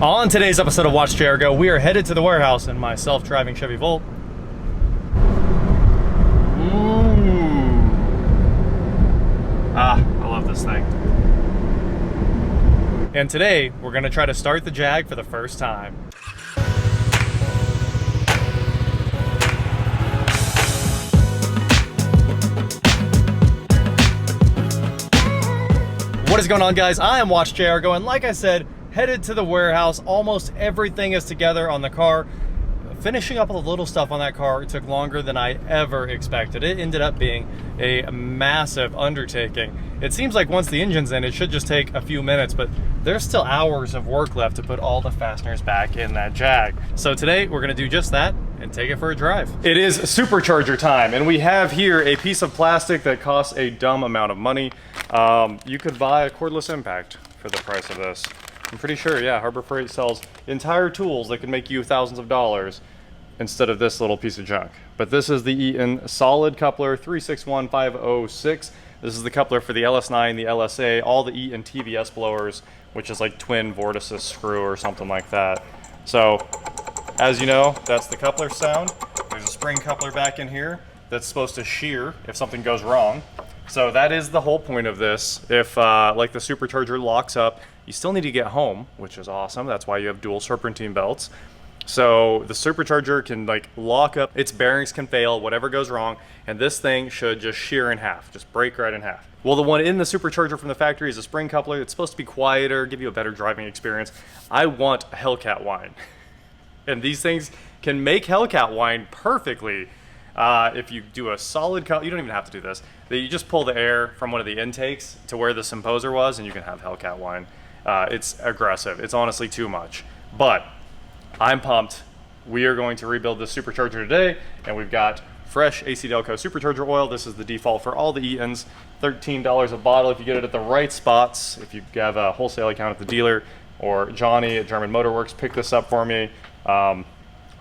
On today's episode of Watch JR Go, we are headed to the warehouse in my self-driving Chevy Volt. I love this thing. And today, we're gonna try to start the Jag for the first time. What is going on, guys? I am Watch JR Go, and like I said, headed to the warehouse. Almost everything is together on the car. Finishing up all the little stuff on that car took longer than I ever expected. It ended up being a massive undertaking. It seems like once the engine's in, it should just take a few minutes, but there's still hours of work left to put all the fasteners back in that Jag. So today we're gonna do just that and take it for a drive. It is supercharger time, and we have here a piece of plastic that costs a dumb amount of money. You could buy a cordless impact for the price of this. I'm pretty sure, yeah, Harbor Freight sells entire tools that can make you thousands of dollars instead of this little piece of junk. But this is the Eaton solid coupler 361506. This is the coupler for the LS9, the LSA, all the Eaton TVS blowers, which is like twin vortices screw or something like that. So, as you know, that's the coupler sound. There's a spring coupler back in here that's supposed to shear if something goes wrong. So that is the whole point of this. If like the supercharger locks up, you still need to get home, which is awesome. That's why you have dual serpentine belts. So the supercharger can like lock up, its bearings can fail, whatever goes wrong, and this thing should just shear in half, just break right in half. Well, the one in the supercharger from the factory is a spring coupler. It's supposed to be quieter, give you a better driving experience. I want a Hellcat whine. And these things can make Hellcat whine perfectly. If you do a solid cut, you don't even have to do this. You just pull the air from one of the intakes to where the Simposer was, and you can have Hellcat whine. It's aggressive. It's honestly too much. But I'm pumped. We are going to rebuild this supercharger today, and we've got fresh AC Delco supercharger oil. This is the default for all the Eatons. $13 a bottle if you get it at the right spots. If you have a wholesale account at the dealer, or Johnny at German Motor Works, pick this up for me. I'm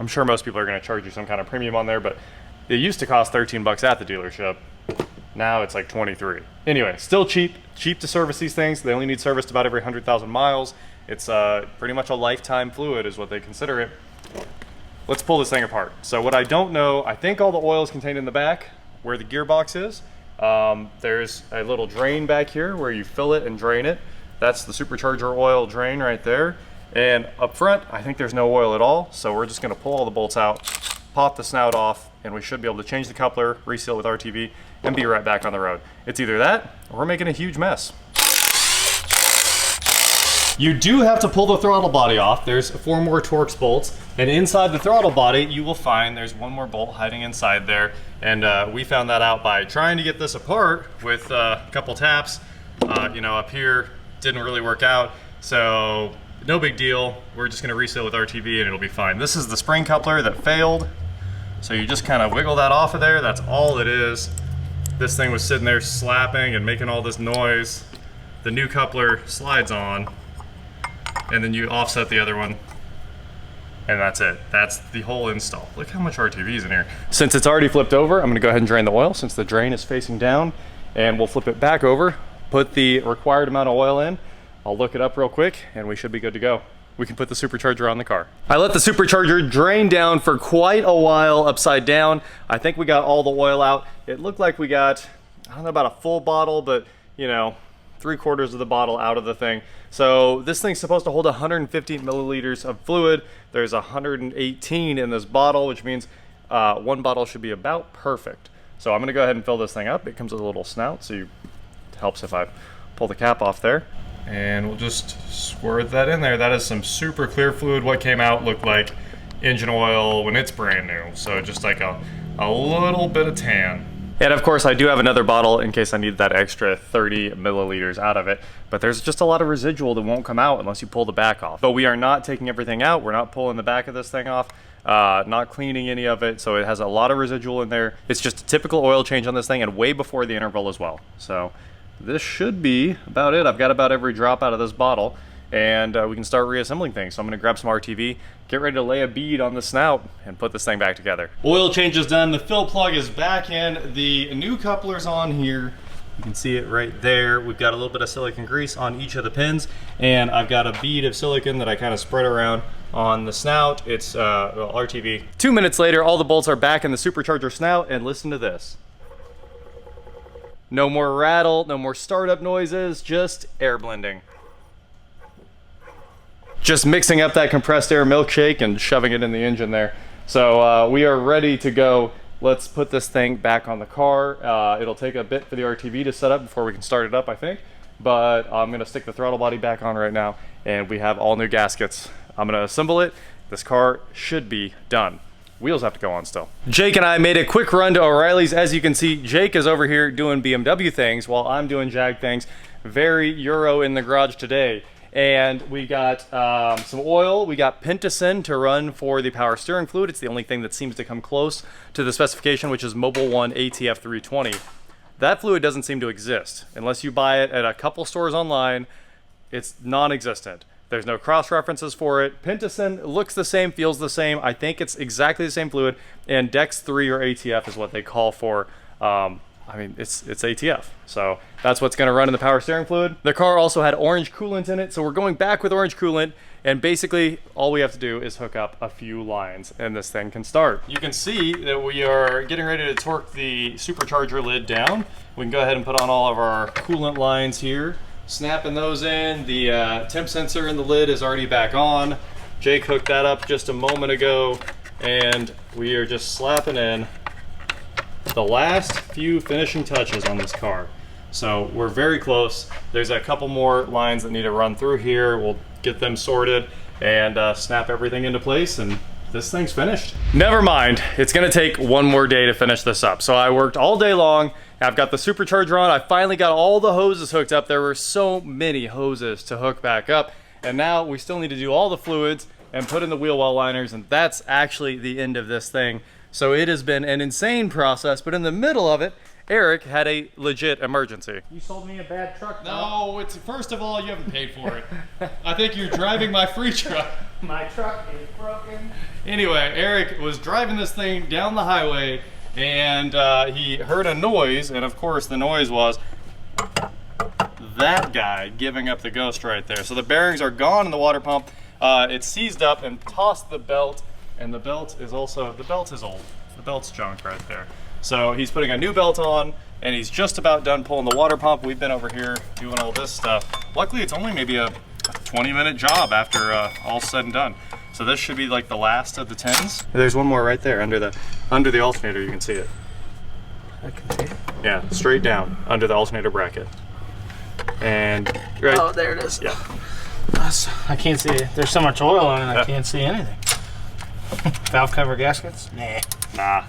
sure most people are going to charge you some kind of premium on there, but it used to cost 13 bucks at the dealership. Now it's like 23. Anyway, still cheap to service these things. They only need serviced about every 100,000 miles. It's pretty much a lifetime fluid is what they consider it. Let's pull this thing apart. So what I don't know, I think all the oil is contained in the back where the gearbox is. There's a little drain back here where you fill it and drain it. That's the supercharger oil drain right there. And up front, I think there's no oil at all. So we're just gonna pull all the bolts out, pop the snout off, and we should be able to change the coupler, reseal with RTV, and be right back on the road. It's either that, or we're making a huge mess. You do have to pull the throttle body off. There's 4 more Torx bolts, and inside the throttle body, you will find there's 1 more bolt hiding inside there. And we found that out by trying to get this apart with a couple taps. You know, up here, didn't really work out. So no big deal. We're just gonna reseal with RTV and it'll be fine. This is the spring coupler that failed. So you just kind of wiggle that off of there. That's all it is. This thing was sitting there slapping and making all this noise. The new coupler slides on, and then you offset the other one, and that's it. That's the whole install. Look how much RTV is in here. Since it's already flipped over, I'm gonna go ahead and drain the oil since the drain is facing down, and we'll flip it back over, put the required amount of oil in. I'll look it up real quick, and we should be good to go. We can put the supercharger on the car. I let the supercharger drain down for quite a while upside down. I think we got all the oil out. It looked like we got, I don't know about a full bottle, but you know, 3/4 of the bottle out of the thing. So this thing's supposed to hold 150 milliliters of fluid. There's 118 in this bottle, which means 1 bottle should be about perfect. So I'm gonna go ahead and fill this thing up. It comes with a little snout, so it helps if I pull the cap off there. And we'll just squirt that in there. That is some super clear fluid. What came out looked like engine oil when it's brand new. So just like a little bit of tan. And of course I do have another bottle in case I need that extra 30 milliliters out of it. But there's just a lot of residual that won't come out unless you pull the back off. But we are not taking everything out. We're not pulling the back of this thing off. Not cleaning any of it. So it has a lot of residual in there. It's just a typical oil change on this thing, and way before the interval as well. So this should be about it. I've got about every drop out of this bottle, and we can start reassembling things. So I'm gonna grab some RTV, get ready to lay a bead on the snout, and put this thing back together. Oil change is done. The fill plug is back in. The new coupler's on here. You can see it right there. We've got a little bit of silicone grease on each of the pins, and I've got a bead of silicone that I kind of spread around on the snout. It's well, RTV. 2 minutes later, all the bolts are back in the supercharger snout, and listen to this. No more rattle, no more startup noises, just air blending. Just mixing up that compressed air milkshake and shoving it in the engine there. So we are ready to go. Let's put this thing back on the car. It'll take a bit for the RTV to set up before we can start it up, I think. But I'm gonna stick the throttle body back on right now, and we have all new gaskets. I'm gonna assemble it. This car should be done. Wheels have to go on still. Jake and I made a quick run to O'Reilly's. As you can see, Jake is over here doing BMW things while I'm doing Jag things. Very Euro in the garage today. And we got some oil. We got Pentacin to run for the power steering fluid. It's the only thing that seems to come close to the specification, which is Mobil 1 ATF 320. That fluid doesn't seem to exist. Unless you buy it at a couple stores online, it's non-existent. There's no cross references for it. Pentacin looks the same, feels the same. I think it's exactly the same fluid. And Dex 3 or ATF is what they call for. I mean, it's ATF. So that's what's gonna run in the power steering fluid. The car also had orange coolant in it. So we're going back with orange coolant. And basically all we have to do is hook up a few lines and this thing can start. You can see that we are getting ready to torque the supercharger lid down. We can go ahead and put on all of our coolant lines here. Snapping those in. The temp sensor in the lid is already back on. Jake hooked that up just a moment ago. And we are just slapping in the last few finishing touches on this car. So we're very close. There's a couple more lines that need to run through here. We'll get them sorted and snap everything into place, and this thing's finished. Never mind, it's gonna take one more day to finish this up. So I worked all day long. I've got the supercharger on. I finally got all the hoses hooked up. There were so many hoses to hook back up. And now we still need to do all the fluids and put in the wheel well liners, and that's actually the end of this thing. So it has been an insane process, but in the middle of it, Eric had a legit emergency. You sold me a bad truck, though. No, it's first of all, you haven't paid for it. I think you're driving my free truck. My truck is broken. Anyway, Eric was driving this thing down the highway, and he heard a noise, and of course the noise was that guy giving up the ghost right there. So the bearings are gone in the water pump. It seized up and tossed the belt. And the belt is also, the belt is old. The belt's junk right there. So he's putting a new belt on, and he's just about done pulling the water pump. We've been over here doing all this stuff. Luckily, it's only maybe a 20-minute job after all's said and done. So this should be like the last of the 10s. There's one more right there under the alternator. You can see it. I can see it. Yeah, straight down under the alternator bracket. And right. Oh, there it is. Yeah. I can't see it. There's so much oil on it, I can't see anything. Valve cover gaskets? Nah.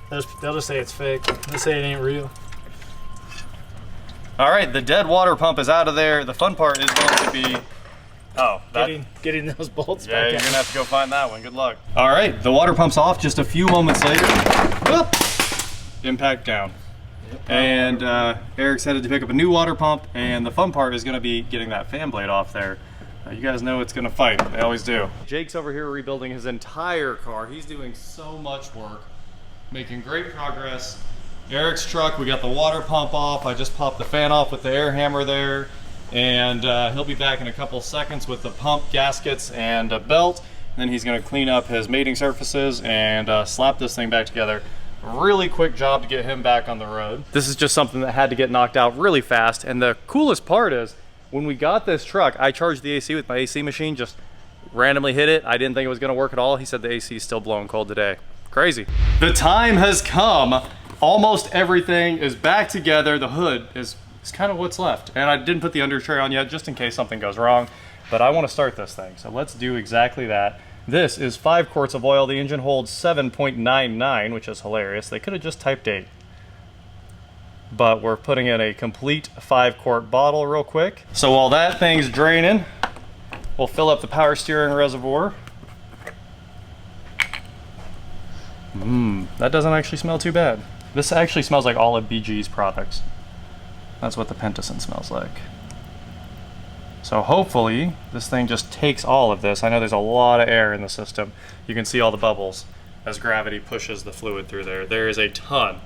They'll just say it's fake. They'll say it ain't real. All right, the dead water pump is out of there. The fun part is going to be, getting those bolts yeah, back you're out. gonna have to go find that one. Good luck. All right, the water pump's off. Just a few moments later, whoop, impact down. Yep. And Eric's headed to pick up a new water pump, and the fun part is gonna be getting that fan blade off there. You guys know it's gonna fight. They always do. Jake's over here rebuilding his entire car. He's doing so much work, making great progress. Eric's truck, we got the water pump off. I just popped the fan off with the air hammer there. And he'll be back in a couple seconds with the pump, gaskets, and a belt. And then he's gonna clean up his mating surfaces and slap this thing back together. Really quick job to get him back on the road. This is just something that had to get knocked out really fast. And the coolest part is, when we got this truck, I charged the AC with my AC machine, just randomly hit it. I didn't think it was gonna work at all. He said the AC is still blowing cold today. Crazy. The time has come. Almost everything is back together. The hood is kind of what's left. And I didn't put the under tray on yet, just in case something goes wrong. But I wanna start this thing, so let's do exactly that. This is 5 quarts of oil. The engine holds 7.99, which is hilarious. They could have just typed 8. But we're putting in a complete 5-quart bottle real quick. So while that thing's draining, we'll fill up the power steering reservoir. That doesn't actually smell too bad. This actually smells like all of BG's products. That's what the Pentacin smells like. So hopefully this thing just takes all of this. I know there's a lot of air in the system. You can see all the bubbles as gravity pushes the fluid through there. There is a ton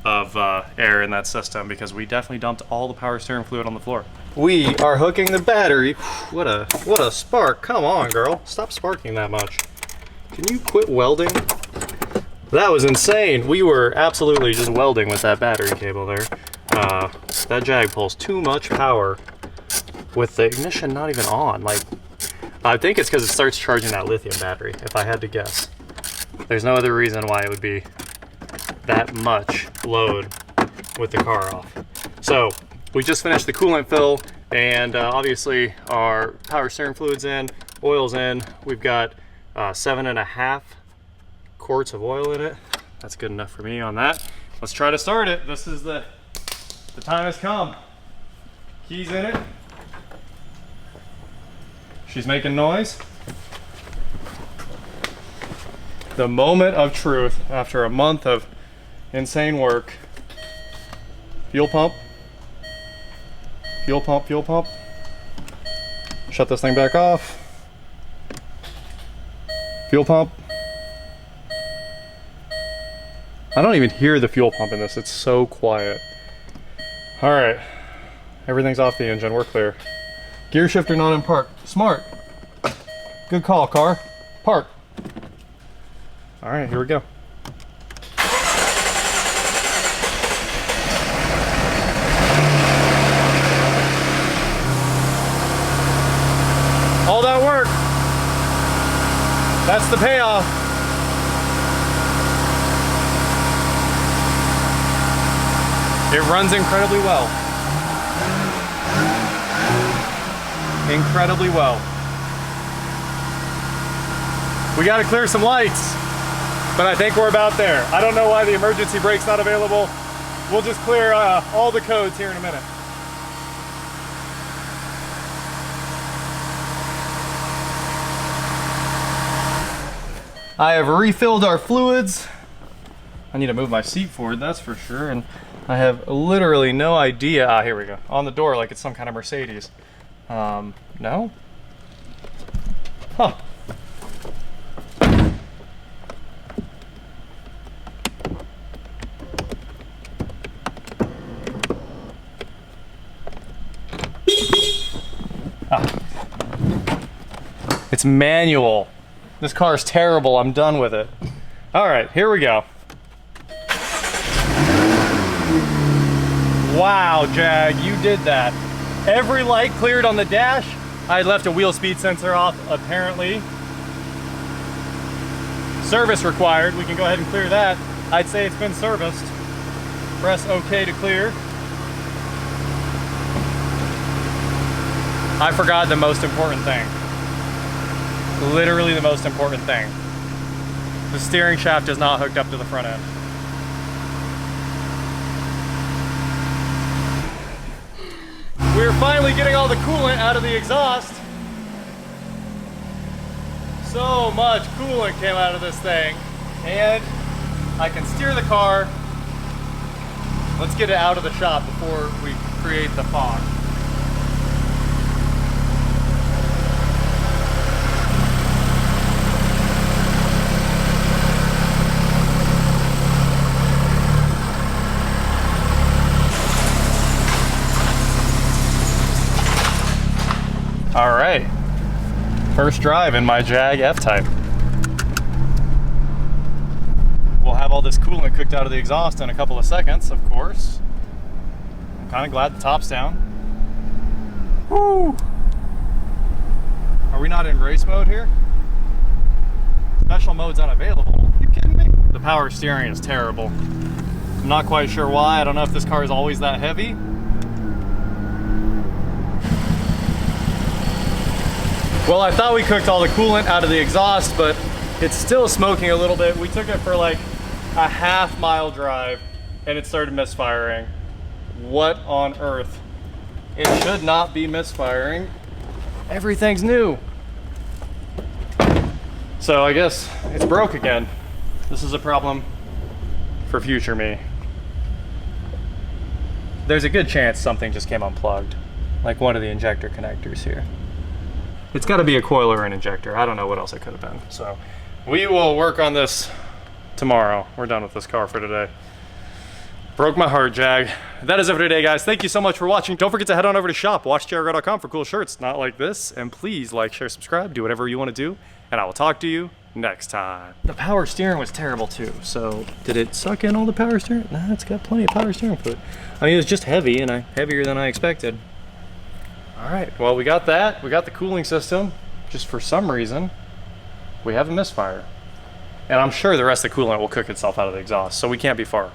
of air in that system because we definitely dumped all the power steering fluid on the floor. We are hooking the battery. What a spark. Come on, girl. Stop sparking that much. Can you quit welding? That was insane. We were absolutely just welding with that battery cable there. That Jag pulls too much power with the ignition not even on. Like, I think it's because it starts charging that lithium battery, if I had to guess. There's no other reason why it would be that much load with the car off. So we just finished the coolant fill, and obviously our power steering fluid's in, oil's in. We've got 7.5 quarts of oil in it. That's good enough for me on that. Let's try to start it. This is the time has come. Keys in it. She's making noise. The moment of truth after a month of insane work. Fuel pump. Fuel pump, fuel pump. Shut this thing back off. Fuel pump. I don't even hear the fuel pump in this, it's so quiet. All right, everything's off the engine, we're clear. Gear shifter not in park. Smart. Good call, car. Park. All right, here we go. All that work. That's the payoff. It runs incredibly well. Incredibly well. We got to clear some lights, but I think we're about there. I don't know why the emergency brake's not available. We'll just clear all the codes here in a minute. I have refilled our fluids. I need to move my seat forward, that's for sure. And I have literally no idea. Ah, here we go. On the door like it's some kind of Mercedes. No? Huh. Ah. It's manual. This car is terrible. I'm done with it. All right, here we go. Wow, Jag, you did that. Every light cleared on the dash. I had left a wheel speed sensor off, apparently. Service required. We can go ahead and clear that. I'd say it's been serviced. Press OK to clear. I forgot the most important thing. Literally the most important thing. The steering shaft is not hooked up to the front end. We're finally getting all the coolant out of the exhaust. So much coolant came out of this thing. And I can steer the car. Let's get it out of the shop before we create the fog. All right, first drive in my Jag F-Type. We'll have all this coolant cooked out of the exhaust in a couple of seconds, of course. I'm kind of glad the top's down. Woo! Are we not in race mode here? Special mode's unavailable. Are you kidding me? The power steering is terrible. I'm not quite sure why. I don't know if this car is always that heavy. Well, I thought we cooked all the coolant out of the exhaust, but it's still smoking a little bit. We took it for like a half-mile drive and it started misfiring. What on earth? It should not be misfiring. Everything's new. So I guess it's broke again. This is a problem for future me. There's a good chance something just came unplugged, like one of the injector connectors here. It's got to be a coil or an injector. I don't know what else it could have been. So we will work on this tomorrow. We're done with this car for today. Broke my heart, Jag. That is it for today, guys. Thank you so much for watching. Don't forget to head on over to shop, watchjaguar.com for cool shirts not like this. And please like, share, subscribe, do whatever you want to do. And I will talk to you next time. The power steering was terrible too. So did it suck in all the power steering? Nah, it's got plenty of power steering fluid. I mean, it was just heavy and heavier than I expected. All right, well, we got that. We got the cooling system. Just for some reason, we have a misfire. And I'm sure the rest of the coolant will cook itself out of the exhaust, so we can't be far.